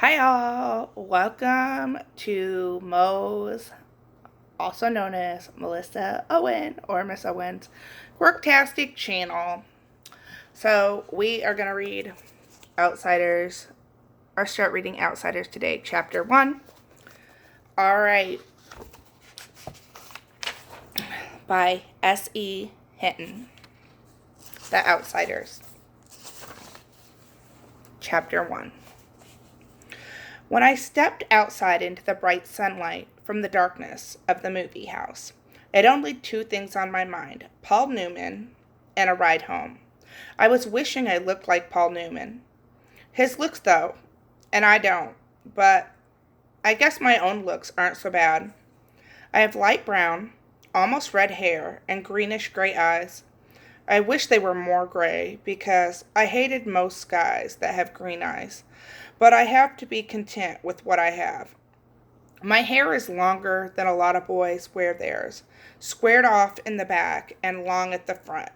Hi, all. Welcome to Mo's, also known as Melissa Owen or Miss Owen's Quirktastic channel. So, we are going to read Outsiders, or start reading Outsiders today, Chapter 1. All right. By S.E. Hinton. The Outsiders. Chapter 1. When I stepped outside into the bright sunlight from the darkness of the movie house, I had only two things on my mind: Paul Newman and a ride home. I was wishing I looked like Paul Newman. His looks, though, and I don't, but I guess my own looks aren't so bad. I have light brown, almost red hair, and greenish gray eyes. I wish they were more gray, because I hated most guys that have green eyes. But I have to be content with what I have. My hair is longer than a lot of boys wear theirs, squared off in the back and long at the front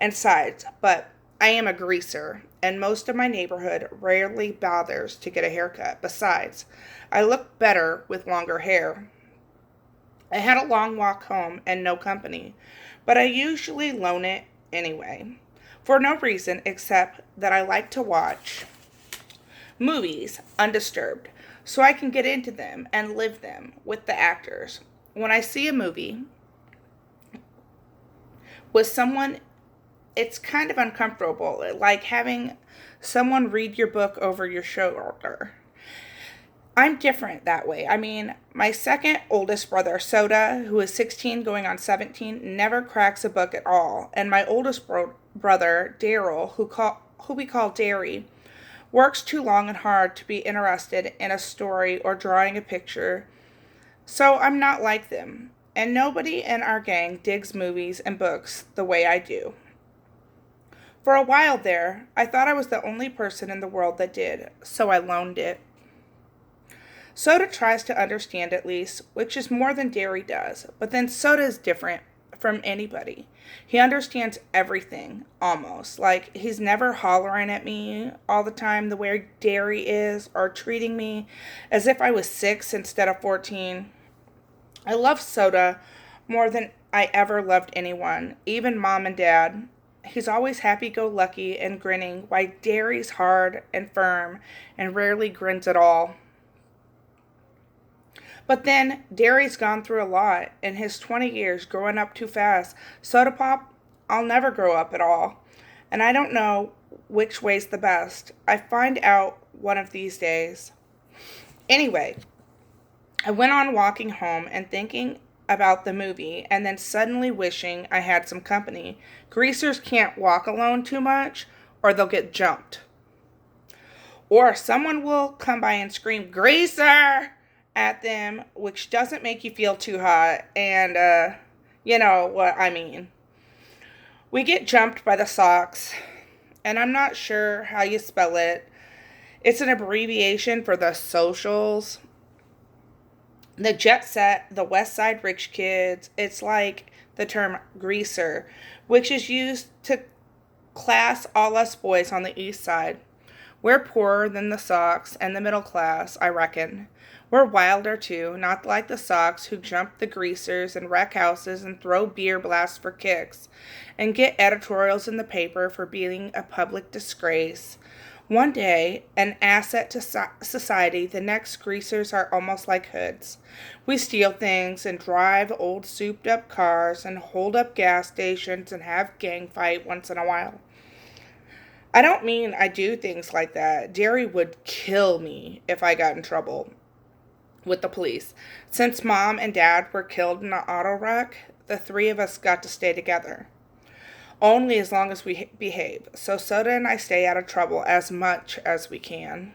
and sides, but I am a greaser, and most of my neighborhood rarely bothers to get a haircut. Besides, I look better with longer hair. I had a long walk home and no company, but I usually loan it anyway, for no reason except that I like to watch movies undisturbed, so I can get into them and live them with the actors. When I see a movie with someone, it's kind of uncomfortable, like having someone read your book over your shoulder. I'm different that way. I mean, my second oldest brother, Soda, who is 16 going on 17, never cracks a book at all. And my oldest brother, Daryl, who we call Derry, works too long and hard to be interested in a story or drawing a picture. So I'm not like them. And nobody in our gang digs movies and books the way I do. For a while there, I thought I was the only person in the world that did, so I loaned it. Soda tries to understand at least, which is more than Derry does, but then Soda is different from anybody. He understands everything, almost. Like, he's never hollering at me all the time the way Derry is, or treating me as if I was 6 instead of 14. I love Soda more than I ever loved anyone, even Mom and Dad. He's always happy-go-lucky and grinning, while Derry's hard and firm and rarely grins at all. But then, Derry's gone through a lot in his 20 years growing up too fast. Soda Pop, I'll never grow up at all. And I don't know which way's the best. I find out one of these days. Anyway, I went on walking home and thinking about the movie and then suddenly wishing I had some company. Greasers can't walk alone too much or they'll get jumped. Or someone will come by and scream, "Greaser!" at them, which doesn't make you feel too hot, and you know what I mean. We get jumped by the Sox, and I'm not sure how you spell it. It's an abbreviation for the socials, the jet set, the West Side rich kids. It's like the term greaser, which is used to class all us boys on the east side. We're poorer than the Sox and the middle class, I reckon. We're wilder, too, not like the Sox who jump the greasers and wreck houses and throw beer blasts for kicks and get editorials in the paper for being a public disgrace. One day, an asset to society, the next greasers are almost like hoods. We steal things and drive old souped-up cars and hold up gas stations and have gang fight once in a while. I don't mean I do things like that. Derry would kill me if I got in trouble with the police. Since Mom and Dad were killed in an auto wreck, the three of us got to stay together. Only as long as we behave. So Soda and I stay out of trouble as much as we can.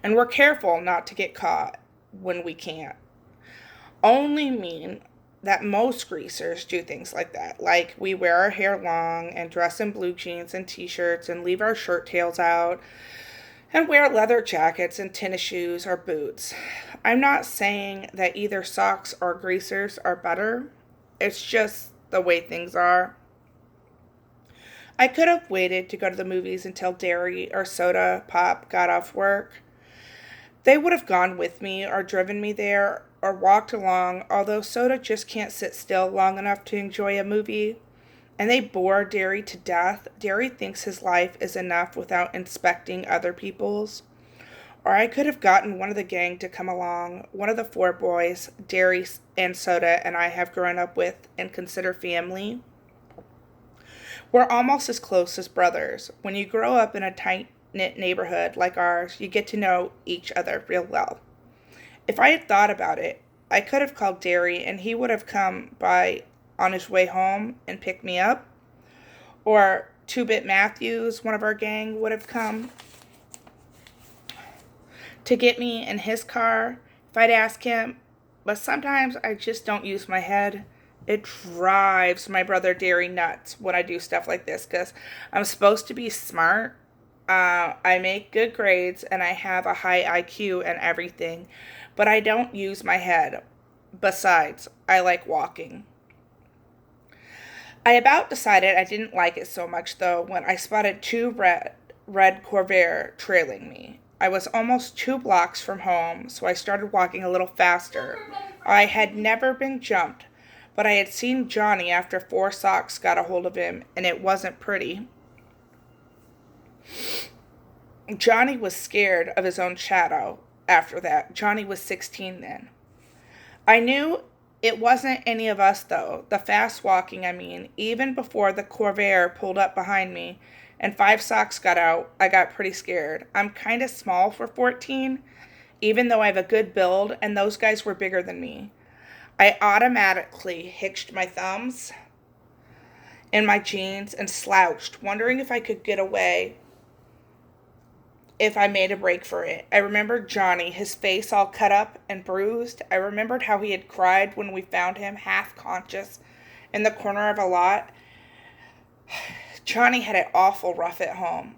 And we're careful not to get caught when we can't. Only mean that most greasers do things like that. Like, we wear our hair long and dress in blue jeans and t-shirts and leave our shirt tails out and wear leather jackets and tennis shoes or boots. I'm not saying that either Sox or greasers are better. It's just the way things are. I could have waited to go to the movies until Dairy or Soda Pop got off work. They would have gone with me or driven me there or walked along, although Soda just can't sit still long enough to enjoy a movie. And they bore Dairy to death. Dairy thinks his life is enough without inspecting other people's. Or I could have gotten one of the gang to come along, one of the four boys Dairy and Soda and I have grown up with and consider family. We're almost as close as brothers. When you grow up in a tight-knit neighborhood like ours, you get to know each other real well. If I had thought about it, I could have called Dairy and he would have come by on his way home and picked me up. Or Two-Bit Matthews, one of our gang, would have come to get me in his car if I'd ask him. But sometimes I just don't use my head. It drives my brother Dairy nuts when I do stuff like this because I'm supposed to be smart. I make good grades and I have a high IQ and everything, but I don't use my head. Besides, I like walking. I about decided I didn't like it so much though when I spotted two red Corvair trailing me. I was almost 2 blocks from home, so I started walking a little faster. I had never been jumped, but I had seen Johnny after 4 socks got a hold of him, and it wasn't pretty. Johnny was scared of his own shadow after that. Johnny was 16 then. I knew it wasn't any of us, though. The fast walking, I mean. Even before the Corvair pulled up behind me and 5 socks got out, I got pretty scared. I'm kind of small for 14, even though I have a good build, and those guys were bigger than me. I automatically hitched my thumbs in my jeans and slouched, wondering if I could get away if I made a break for it. I remembered Johnny, his face all cut up and bruised. I remembered how he had cried when we found him half conscious in the corner of a lot. Johnny had it awful rough at home.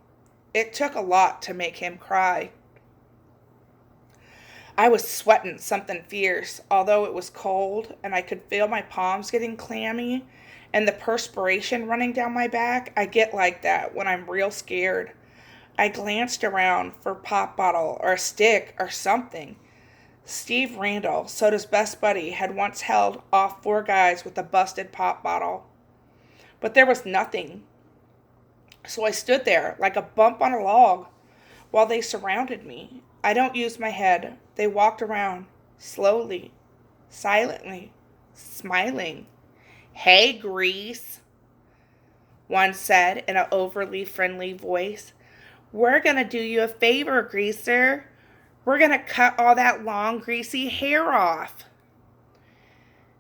It took a lot to make him cry. I was sweating something fierce, although it was cold, and I could feel my palms getting clammy and the perspiration running down my back. I get like that when I'm real scared. I glanced around for a pop bottle or a stick or something. Steve Randall, Soda's best buddy, had once held off 4 guys with a busted pop bottle. But there was nothing. So I stood there like a bump on a log while they surrounded me. I don't use my head. They walked around, slowly, silently, smiling. "Hey, Grease," one said in an overly friendly voice. "We're going to do you a favor, Greaser. We're going to cut all that long, greasy hair off."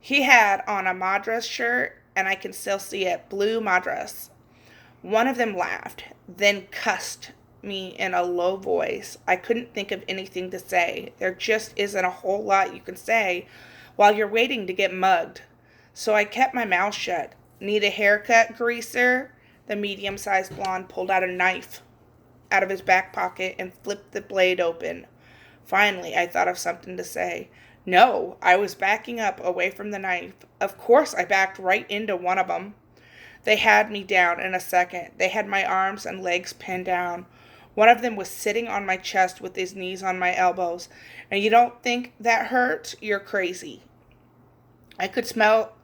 He had on a Madras shirt, and I can still see it, blue Madras. One of them laughed, then cussed me in a low voice. I couldn't think of anything to say. There just isn't a whole lot you can say while you're waiting to get mugged. So I kept my mouth shut. "Need a haircut, Greaser?" The medium-sized blonde pulled out a knife out of his back pocket and flipped the blade open. Finally, I thought of something to say. No, I was backing up away from the knife. Of course, I backed right into one of them. They had me down in a second. They had my arms and legs pinned down. One of them was sitting on my chest with his knees on my elbows. And you don't think that hurt? You're crazy. I could smell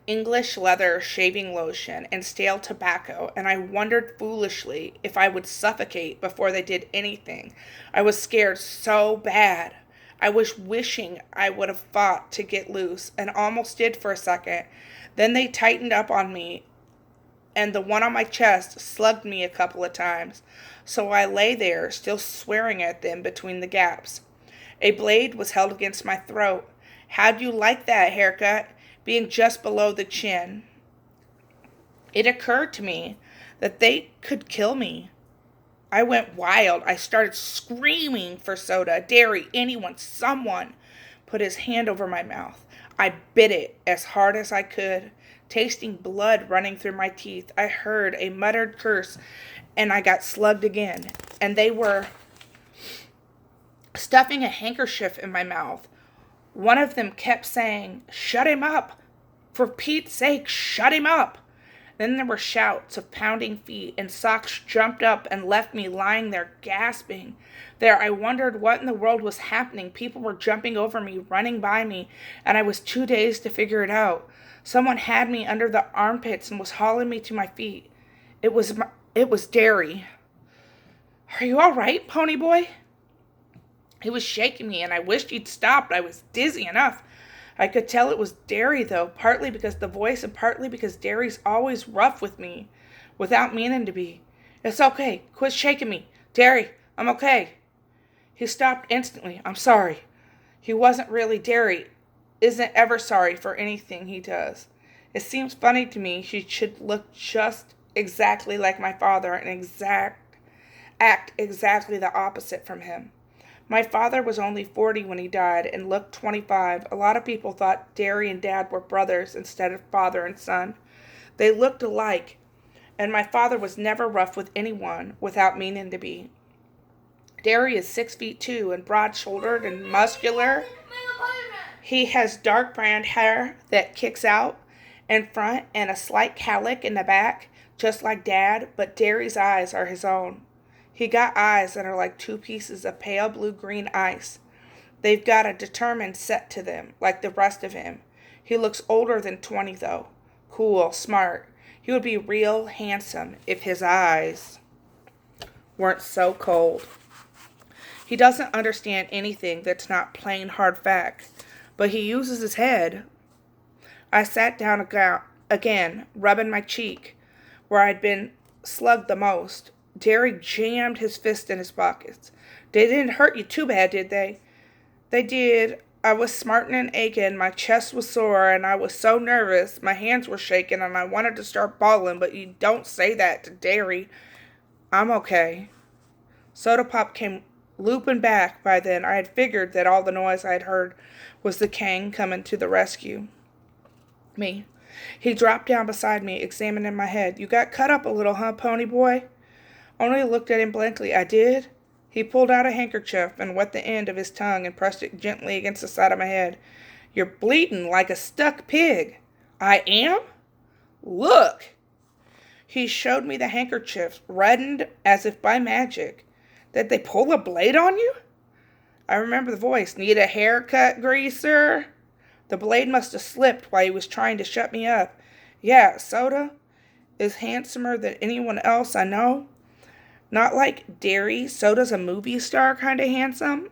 English leather, shaving lotion, and stale tobacco, and I wondered foolishly if I would suffocate before they did anything. I was scared so bad. I was wishing I would have fought to get loose, and almost did for a second. Then they tightened up on me, and the one on my chest slugged me a couple of times. So I lay there, still swearing at them between the gaps. A blade was held against my throat. "How'd you like that haircut? Being just below the chin?" It occurred to me that they could kill me. I went wild. I started screaming for Soda, Dairy, anyone, someone. Put his hand over my mouth. I bit it as hard as I could, tasting blood running through my teeth. I heard a muttered curse, and I got slugged again. And they were stuffing a handkerchief in my mouth. One of them kept saying, "Shut him up. For Pete's sake, shut him up." Then there were shouts of pounding feet, and Socks jumped up and left me lying there gasping. There, I wondered what in the world was happening. People were jumping over me, running by me, and I was too dazed to figure it out. Someone had me under the armpits and was hauling me to my feet. It was Derry. "Are you all right, pony boy?" He was shaking me, and I wished he'd stopped. I was dizzy enough. I could tell it was Derry, though, partly because the voice and partly because Derry's always rough with me, without meaning to be. "It's okay. Quit shaking me. Derry, I'm okay." He stopped instantly. "I'm sorry." He wasn't really. Derry isn't ever sorry for anything he does. It seems funny to me she should look just exactly like my father and act exactly the opposite from him. My father was only 40 when he died and looked 25. A lot of people thought Derry and Dad were brothers instead of father and son. They looked alike, and my father was never rough with anyone without meaning to be. Derry is 6'2" and broad-shouldered and muscular. He has dark brown hair that kicks out in front and a slight cowlick in the back, just like Dad, but Derry's eyes are his own. He got eyes that are like two pieces of pale blue-green ice. They've got a determined set to them, like the rest of him. He looks older than 20, though. Cool, smart. He would be real handsome if his eyes weren't so cold. He doesn't understand anything that's not plain hard fact, but he uses his head. I sat down again, rubbing my cheek, where I'd been slugged the most. Derry jammed his fist in his pockets. "They didn't hurt you too bad, did they?" "They did. I was smarting and aching. My chest was sore, and I was so nervous. My hands were shaking, and I wanted to start bawling, but you don't say that to Derry." "I'm okay." Soda Pop came looping back by then. I had figured that all the noise I had heard was the Kang coming to the rescue. Me. He dropped down beside me, examining my head. "You got cut up a little, huh, pony boy?" Only looked at him blankly. "I did?" He pulled out a handkerchief and wet the end of his tongue and pressed it gently against the side of my head. "You're bleeding like a stuck pig." "I am?" "Look." He showed me the handkerchief, reddened as if by magic. "Did they pull a blade on you?" I remember the voice. "Need a haircut, greaser?" The blade must have slipped while he was trying to shut me up. "Yeah, Soda is handsomer than anyone else I know. Not like Derry. Soda's a movie star kind of handsome.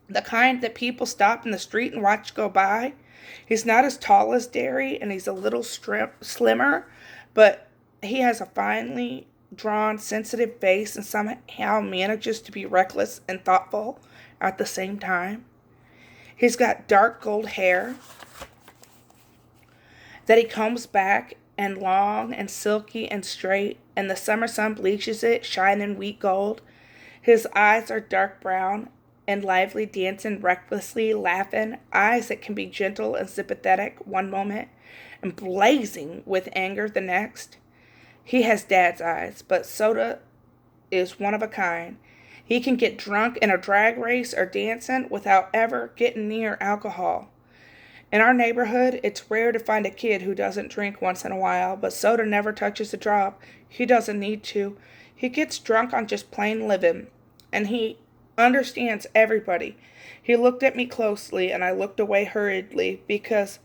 The kind that people stop in the street and watch go by. He's not as tall as Derry, and he's a little slimmer, but he has a finely drawn, sensitive face and somehow manages to be reckless and thoughtful at the same time. He's got dark gold hair that he combs back and long and silky and straight, and the summer sun bleaches it, shining wheat gold. His eyes are dark brown and lively, dancing recklessly, laughing, eyes that can be gentle and sympathetic one moment and blazing with anger the next. He has Dad's eyes, but Soda is one of a kind. He can get drunk in a drag race or dancing without ever getting near alcohol. In our neighborhood, it's rare to find a kid who doesn't drink once in a while, but Soda never touches a drop. He doesn't need to. He gets drunk on just plain living, and he understands everybody. He looked at me closely, and I looked away hurriedly, because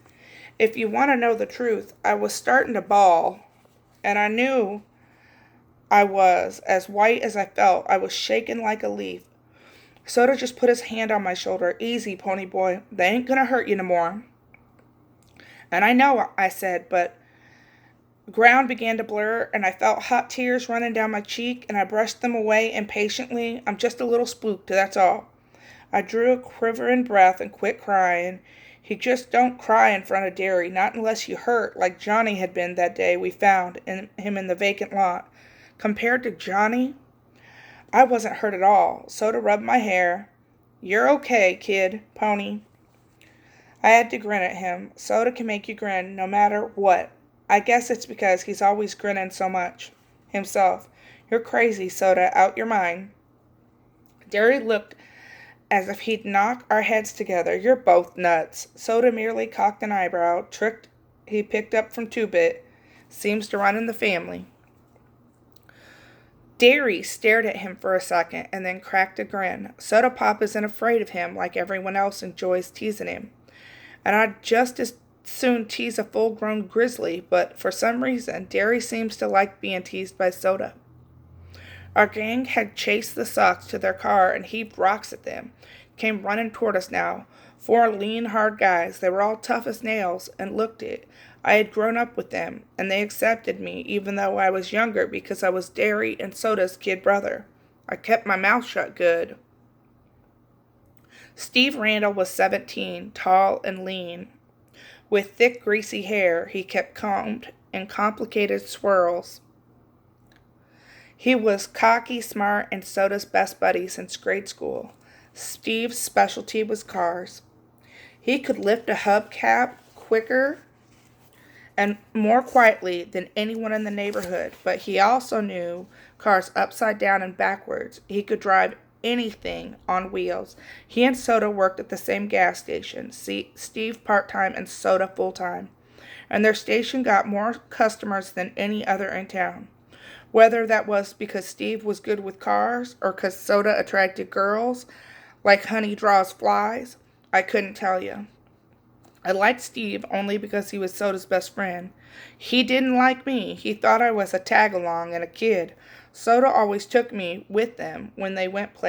if you want to know the truth, I was starting to bawl, and I knew I was, as white as I felt. I was shaking like a leaf. Soda just put his hand on my shoulder. "Easy, pony boy. They ain't gonna hurt you no more." "And I know," I said, but ground began to blur, and I felt hot tears running down my cheek, and I brushed them away impatiently. "I'm just a little spooked, that's all." I drew a quivering breath and quit crying. He just don't cry in front of Derry, not unless you hurt, like Johnny had been that day we found him in the vacant lot. Compared to Johnny, I wasn't hurt at all. Soda rubbed my hair. "You're okay, kid, pony." I had to grin at him. Soda can make you grin no matter what. I guess it's because he's always grinning so much himself. "You're crazy, Soda, out your mind." Derry looked as if he'd knock our heads together. "You're both nuts." Soda merely cocked an eyebrow, trick he picked up from Two-Bit. Seems to run in the family. Derry stared at him for a second and then cracked a grin. Soda Pop isn't afraid of him like everyone else enjoys teasing him. And I'd just as soon tease a full-grown grizzly, but for some reason, Derry seems to like being teased by Soda. Our gang had chased the Sox to their car and heaved rocks at them. Came running toward us now. 4 lean, hard guys. They were all tough as nails and looked it. I had grown up with them, and they accepted me even though I was younger because I was Derry and Soda's kid brother. I kept my mouth shut good. Steve Randall was 17, tall and lean. With thick, greasy hair he kept combed in complicated swirls. He was cocky, smart, and Soda's best buddy since grade school. Steve's specialty was cars. He could lift a hubcap quicker and more quietly than anyone in the neighborhood, but he also knew cars upside down and backwards. He could drive anything on wheels. He and Soda worked at the same gas station, Steve part-time and Soda full-time, and their station got more customers than any other in town. Whether that was because Steve was good with cars or because Soda attracted girls like honey draws flies, I couldn't tell you. I liked Steve only because he was Soda's best friend. He didn't like me. He thought I was a tag-along and a kid. Soda always took me with them when they went places.